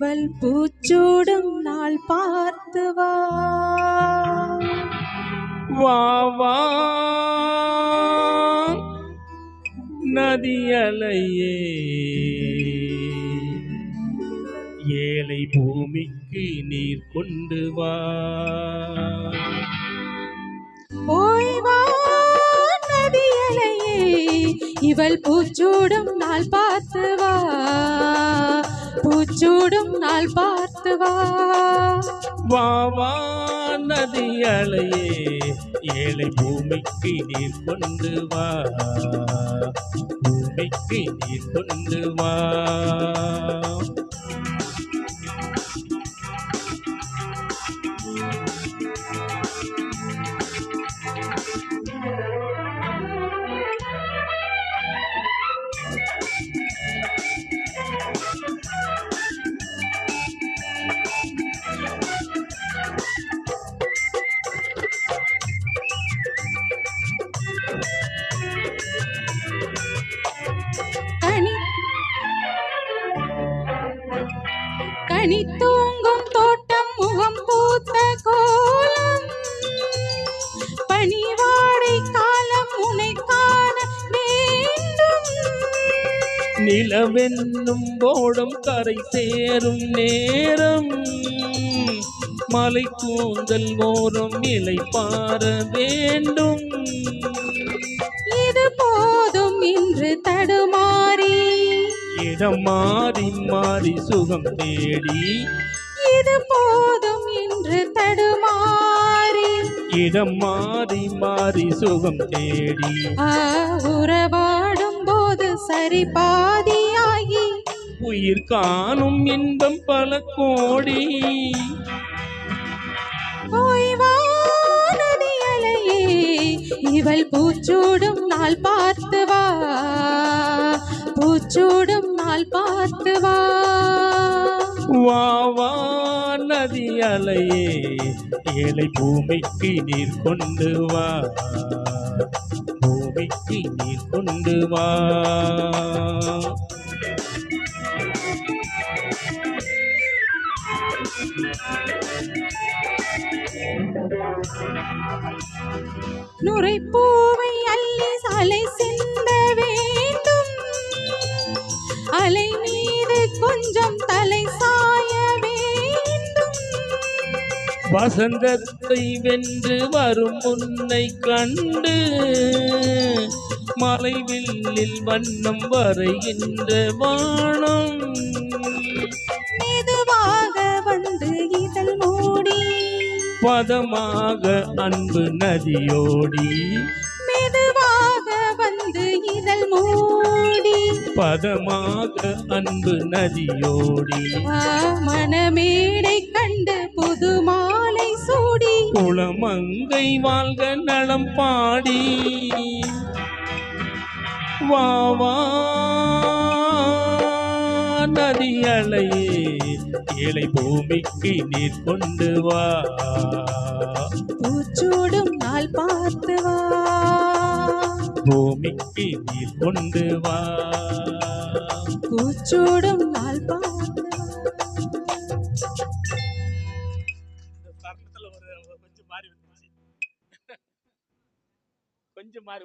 இவள் பூச்சூடும் நாள் பார்த்து வா வா வா நதியலையே ஏழை பூமிக்கு நீர் கொண்டு வா ஓய் வா நதியலையே இவள் பூச்சூடும் நாள் பார்த்து வா பூச்சூடும் நாள் பார்த்து வா வா வா நதியலையே ஏழை பூமிக்கு நீர் கொண்டு வா பூமிக்கு நீர் கொண்டு வா கனி தூங்கும் தோட்டம் முகம் பூத்த கோலம் பனிவாடை காலம் உனை காண வேண்டும் நிலவென்னும் போடும் கரை சேரும் நேரம் மலை கூந்தல் ஓரம் இலை பார வேண்டும் இது போதும் இன்று தடுமாறி இடம் மாறி மாறி சுகம் தேடி இது போதும் இன்று தடுமாறி இடம் மாறி மாறி சுகம் தேடி உறவாடும் போது சரி பாதியாகி உயிர் காணும் இன்பம் பல கோடி நதியலையே இவள் பூச்சூடும் நாள் பார்த்து வா பூச்சூடும் நாள் பார்த்து வா வா வா நதியலையே ஏழை பூமிக்கு நீர் கொண்டு வா பூமிக்கு நீர் கொண்டு வா நுரைப்பூவை அள்ளி அலை சிந்த வேண்டும் அலை மீது கொஞ்சம் தலை சாய வேண்டும் வசந்தத்தை வென்று வரும் உன்னை கண்டு மலைவில்லில் வண்ணம் வரைகின்ற வானம் மெதுவாக வந்து இதழ் மூடி பதமாக அன்பு நதியோடி மெதுவாக வந்து இதழ் மூடி பதமாக அன்பு நதியோடி மணமேடை கண்டு புது மாலை சூடி குளமங்கை வாழ்க நலம் பாடி வா வா நதியலையே ஏழை பூமிக்கு நீர் கொண்டு வா பூச்சூடும் நாள் பார்த்து வா பூமிக்கு நீர் கொண்டு வா பூச்சூடும் நாள் பார்த்து வா. கொஞ்சம் மாறி